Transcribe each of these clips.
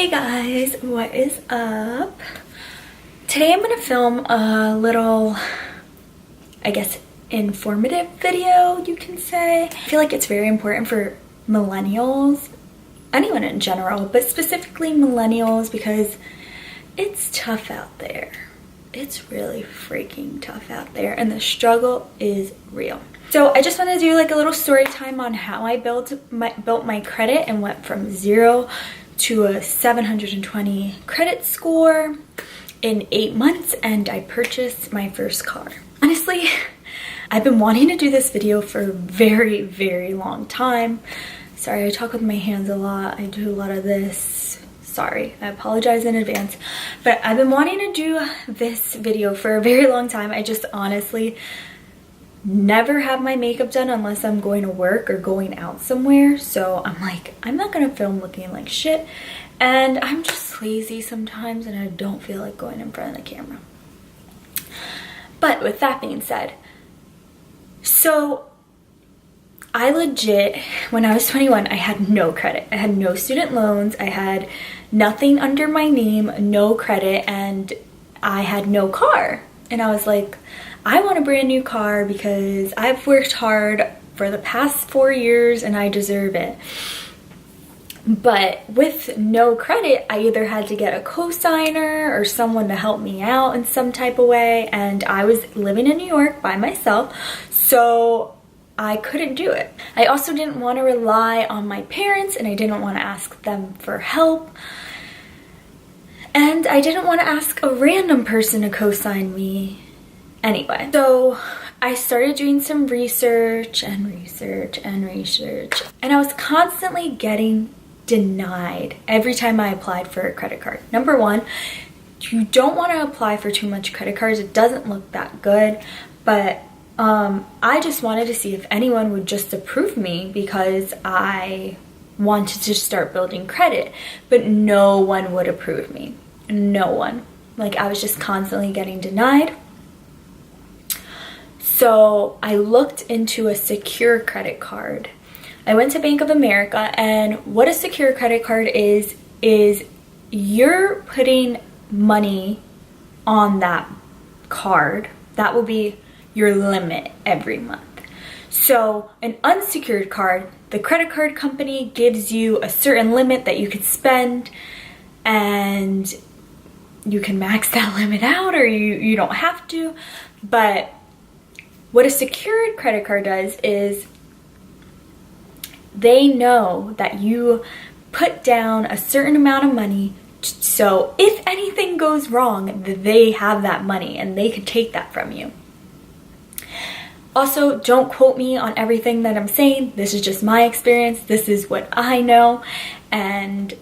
Hey guys, what is up? Today I'm gonna film a little, I guess, informative video, you can say. I feel like it's very important for millennials, anyone in general, but specifically millennials because it's tough out there. It's really freaking tough out there and the struggle is real. So I just want to do like a little story time on how I built my credit and went from 0 to a 720 credit score in 8 months, and I purchased my first car. Honestly, I've been wanting to do this video for a very, very long time. Sorry, I talk with my hands a lot. I do a lot of this. Sorry, I apologize in advance. But I've been wanting to do this video for a very long time. I just honestly never have my makeup done unless I'm going to work or going out somewhere. So I'm like, I'm not gonna film looking like shit. And I'm just lazy sometimes and I don't feel like going in front of the camera. But with that being said, so I legit, when I was 21, I had no credit. I had no student loans. I had nothing under my name, no credit, and I had no car. And I was like, I want a brand new car because I've worked hard for the past 4 years and I deserve it. But with no credit, I either had to get a co-signer or someone to help me out in some type of way. And I was living in New York by myself, so I couldn't do it. I also didn't want to rely on my parents and I didn't want to ask them for help. And I didn't want to ask a random person to co-sign me. Anyway, so I started doing some research and I was constantly getting denied every time I applied for a credit card. Number one, you don't want to apply for too much credit cards. It doesn't look that good, but I just wanted to see if anyone would just approve me because I wanted to start building credit, but no one would approve me. No one. Like, I was just constantly getting denied. So I looked into a secure credit card. I went to Bank of America, and what a secure credit card is you're putting money on that card. That will be your limit every month. So an unsecured card, the credit card company gives you a certain limit that you could spend, and you can max that limit out or you don't have to. But what a secured credit card does is they know that you put down a certain amount of money, so if anything goes wrong, they have that money and they can take that from you. Also, don't quote me on everything that I'm saying. This is just my experience. This is what I know, and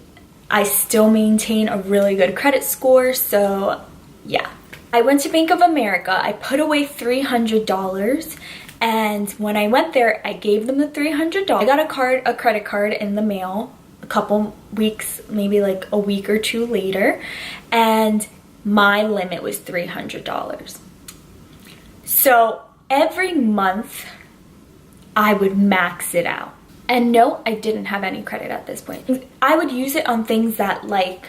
I still maintain a really good credit score, so yeah. I went to Bank of America. I put away $300, and when I went there, I gave them the $300. I got a credit card in the mail a couple weeks, maybe like a week or two later, and my limit was $300. So every month, I would max it out. And no, I didn't have any credit at this point. I would use it on things that like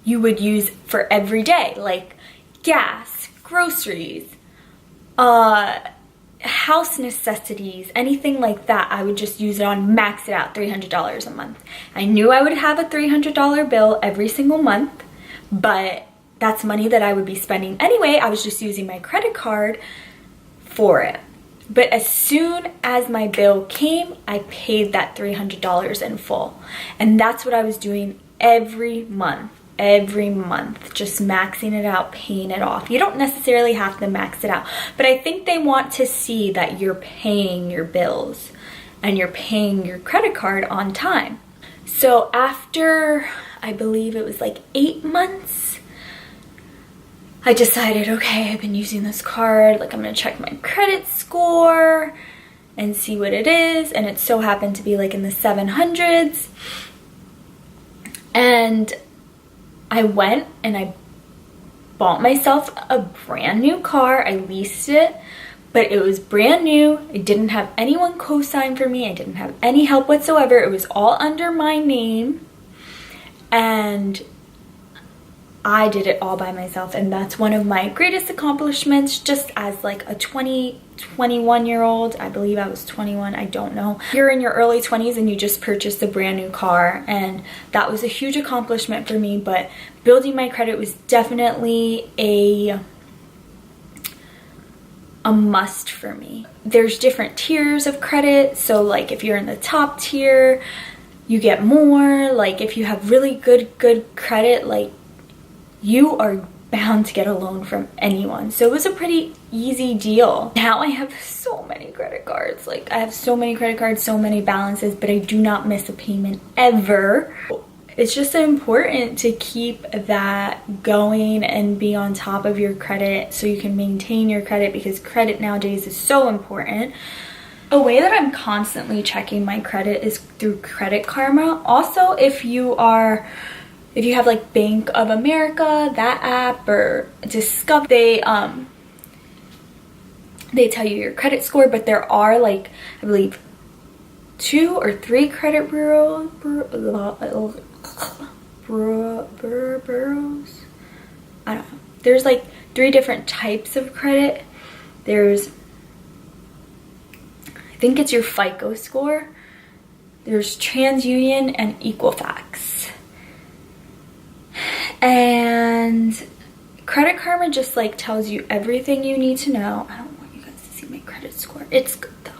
you would use for every day, like gas, groceries, house necessities, anything like that. I would just use it on, max it out, $300 a month. I knew I would have a $300 bill every single month, but that's money that I would be spending anyway. I was just using my credit card for it. But as soon as my bill came, I paid that $300 in full. And that's what I was doing every month, just maxing it out, paying it off. You don't necessarily have to max it out, but I think they want to see that you're paying your bills and you're paying your credit card on time. So after, I believe it was like 8 months, I decided, okay, I've been using this card, like I'm gonna check my credit score and see what it is, and it so happened to be like in the 700s. And I went and I bought myself a brand new car. I leased it, but it was brand new. I didn't have anyone co-sign for me. I didn't have any help whatsoever. It was all under my name. And I did it all by myself, and that's one of my greatest accomplishments just as like a 21-year-old. I believe I was 21, I don't know. You're in your early 20s and you just purchased a brand new car, and that was a huge accomplishment for me, but building my credit was definitely a must for me. There's different tiers of credit, so like if you're in the top tier, you get more. Like if you have really good credit, like you are bound to get a loan from anyone. So it was a pretty easy deal. Now I have so many credit cards. Like I have so many credit cards, so many balances, but I do not miss a payment ever. It's just important to keep that going and be on top of your credit so you can maintain your credit, because credit nowadays is so important. A way that I'm constantly checking my credit is through Credit Karma. Also, if you have like Bank of America, that app, or Discover, they tell you your credit score, but there are like, I believe 2 or 3 credit bureaus. I don't know. There's like 3 different types of credit. There's, I think it's your FICO score. There's TransUnion and Equifax. And Credit Karma just like tells you everything you need to know. I don't want you guys to see my credit score. It's good though.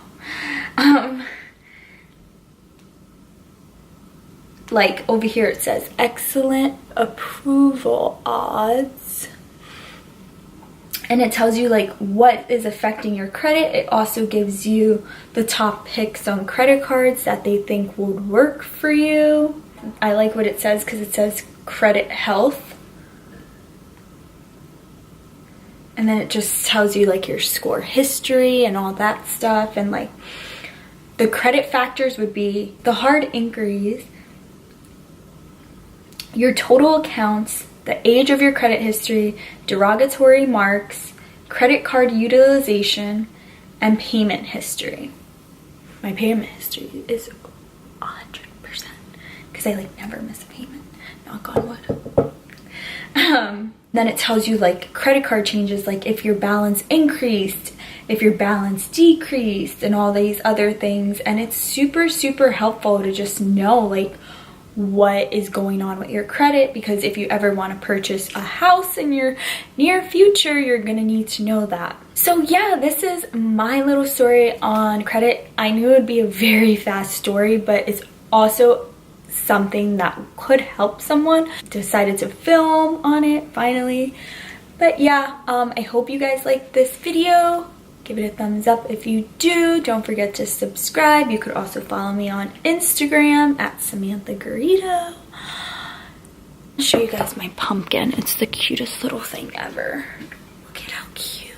Like over here it says excellent approval odds, and it tells you like what is affecting your credit. It also gives you the top picks on credit cards that they think would work for you. I like what it says because it says credit health, and then it just tells you like your score history and all that stuff. And like the credit factors would be the hard inquiries, your total accounts, the age of your credit history, derogatory marks, credit card utilization, and payment history. My payment history is 100% because I like never miss a payment, knock on wood. Then it tells you like credit card changes, like if your balance increased, if your balance decreased, and all these other things. And it's super helpful to just know like what is going on with your credit, because if you ever want to purchase a house in your near future, you're gonna need to know that. So yeah, this is my little story on credit. I knew it would be a very fast story, but it's also something that could help someone. Decided to film on it finally. But yeah, I hope you guys liked this video. Give it a thumbs up if you do. Don't forget to subscribe. You could also follow me on Instagram at Samantha Garrido. I'll show you guys my pumpkin. It's the cutest little thing ever. Look at how cute.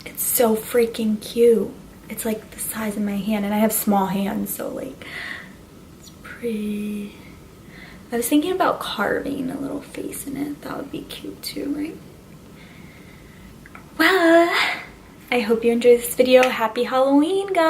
It's so freaking cute. It's like the size of my hand, and I have small hands, so like it's pretty. I was thinking about carving a little face in it. That would be cute too, right? Well, I hope you enjoyed this video. Happy Halloween, guys.